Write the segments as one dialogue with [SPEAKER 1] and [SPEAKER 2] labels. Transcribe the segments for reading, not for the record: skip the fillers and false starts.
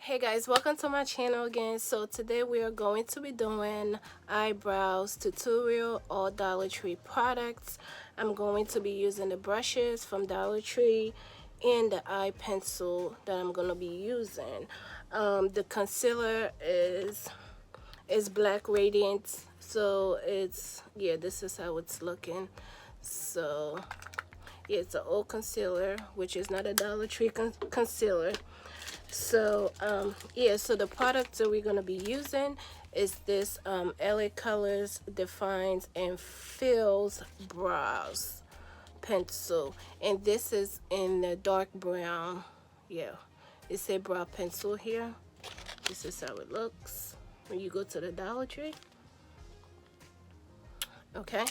[SPEAKER 1] Hey guys, welcome to my channel again. So today we are going to be doing eyebrows tutorial, all Dollar Tree products. I'm going to be using the brushes from Dollar Tree and the eye pencil that I'm going to be using. The concealer is Black Radiance, so this is how it's looking. So yeah, it's an old concealer, which is not a Dollar Tree concealer. So so the products that we're going to be using is this LA Colors Defines and Fills Brows pencil, and this is in the dark brown. Yeah, it's a brow pencil here. This is how it looks when you go to the Dollar Tree. Okay,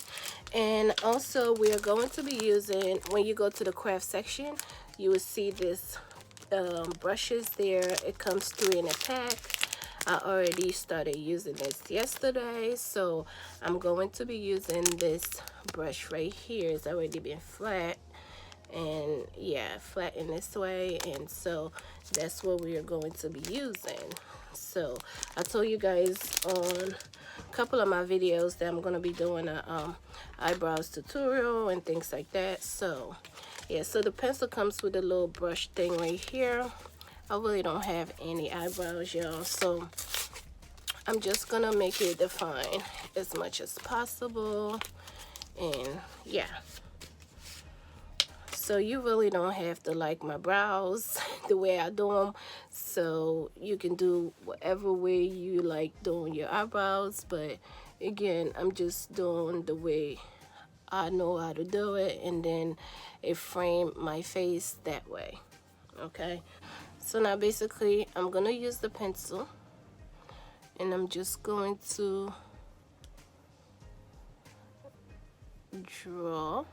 [SPEAKER 1] and also we are going to be using, when you go to the craft section, you will see this brushes there. It comes 3 in a pack. I already started using this yesterday, so I'm going to be using this brush right here. It's already been flat, and yeah, flat in this way, and so that's what we are going to be using. So I told you guys on a couple of my videos that I'm going to be doing a eyebrows tutorial and things like that. So yeah, so the pencil comes with a little brush thing right here. I really don't have any eyebrows, y'all, so I'm just gonna make it define as much as possible. And yeah, so you really don't have to like my brows the way I do them. So you can do whatever way you like doing your eyebrows, but again, I'm just doing the way I know how to do it, and then it framed my face that way. Okay, so now basically I'm gonna use the pencil, and I'm just going to draw.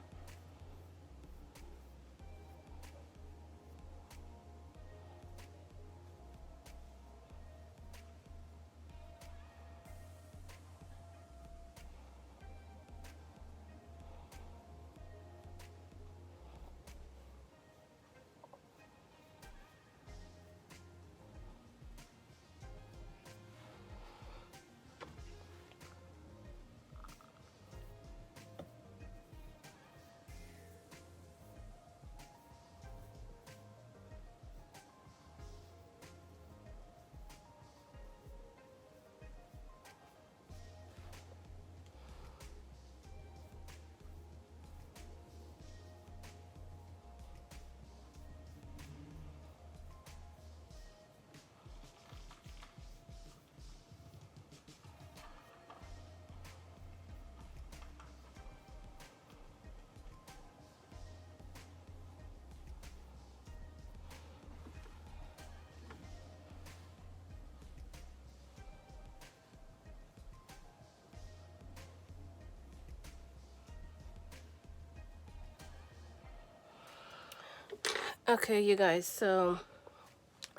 [SPEAKER 1] Okay, you guys, so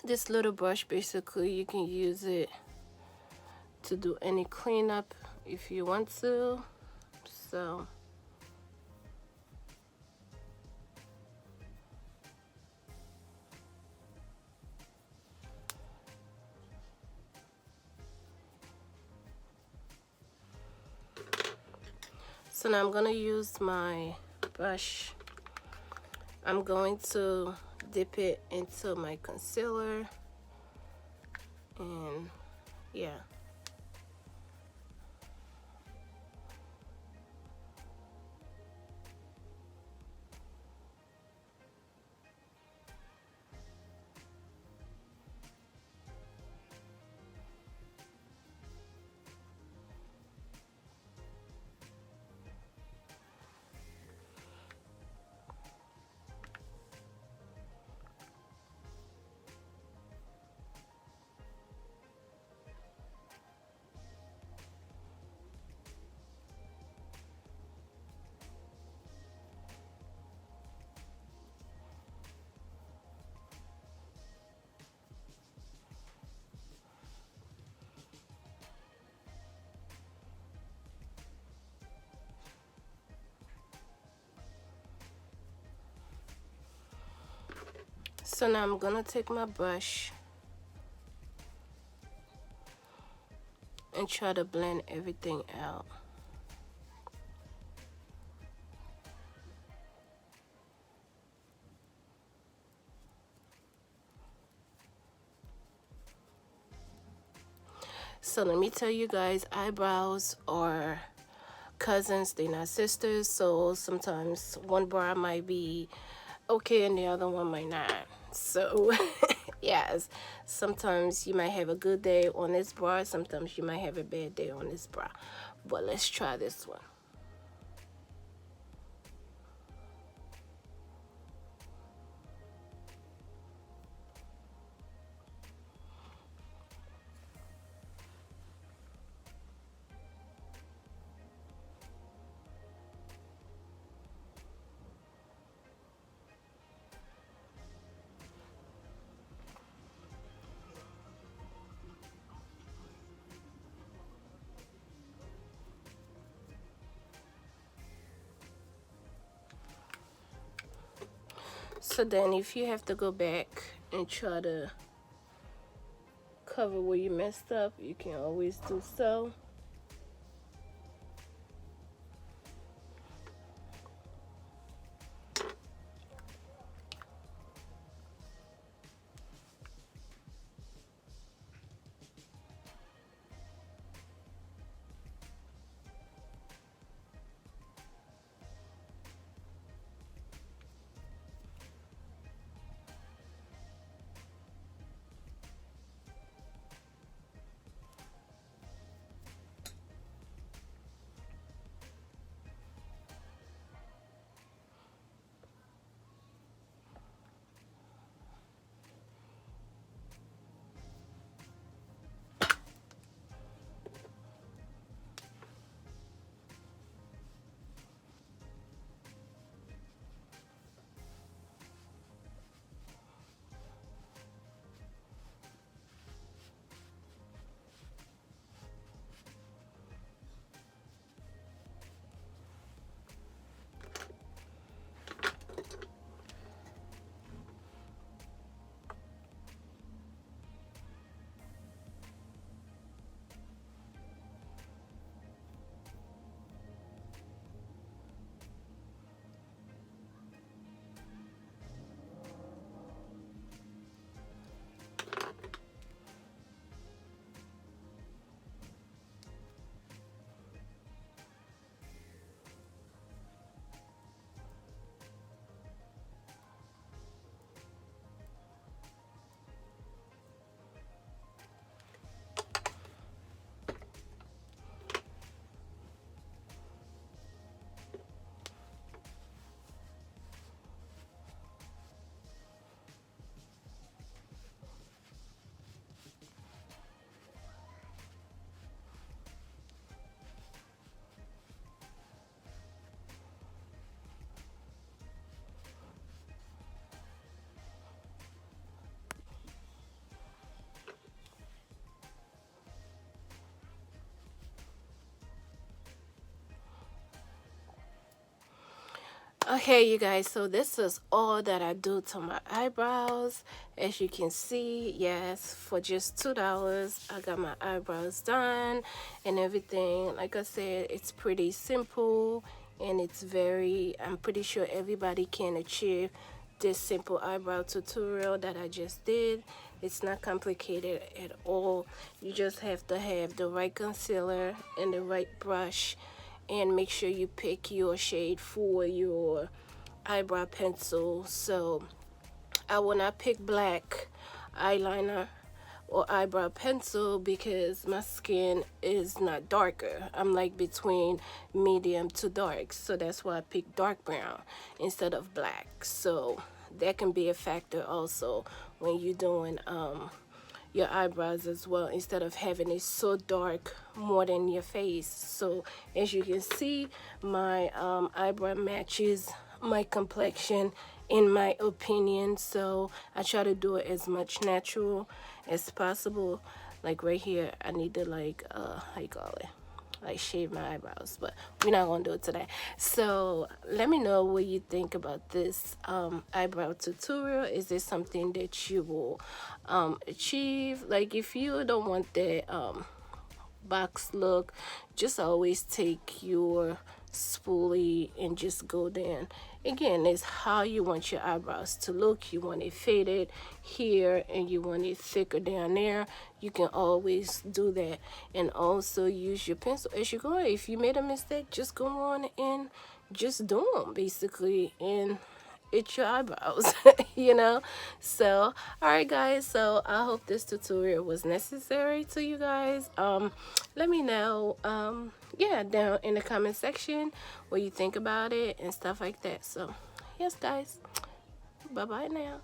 [SPEAKER 1] this little brush, basically you can use it to do any cleanup if you want to. So now I'm gonna use my brush. I'm going to dip it into my concealer, and yeah. So now I'm gonna take my brush, and try to blend everything out. So let me tell you guys, eyebrows are cousins, they're not sisters. So sometimes one brow might be okay and the other one might not. So yes, sometimes you might have a good day on this brow, sometimes you might have a bad day on this brow. But let's try this one. So then if you have to go back and try to cover where you messed up, you can always do so. Okay, you guys, so this is all that I do to my eyebrows. As you can see, yes, for just $2 I got my eyebrows done and everything. Like I said, it's pretty simple and it's very, I'm pretty sure everybody can achieve this simple eyebrow tutorial that I just did. It's not complicated at all. You just have to have the right concealer and the right brush, and make sure you pick your shade for your eyebrow pencil. So I will not pick black eyeliner or eyebrow pencil because my skin is not darker. I'm like between medium to dark, so that's why I pick dark brown instead of black. So that can be a factor also when you're doing your eyebrows as well, instead of having it so dark more than your face. So as you can see, my eyebrow matches my complexion in my opinion. So I try to do it as much natural as possible. Like right here, I need to like how you call it, like shave my eyebrows, but we're not gonna do it today. So let me know what you think about this eyebrow tutorial. Is this something that you will achieve? Like if you don't want that box look, just always take your spoolie and just go down. Again, it's how you want your eyebrows to look. You want it faded here and you want it thicker down there. You can always do that. And also use your pencil as you go. If you made a mistake, just go on and just do them basically. And it's your eyebrows, you know. So all right guys, so I hope this tutorial was necessary to you guys. Let me know yeah, down in the comment section what you think about it and stuff like that. So yes guys, bye bye now.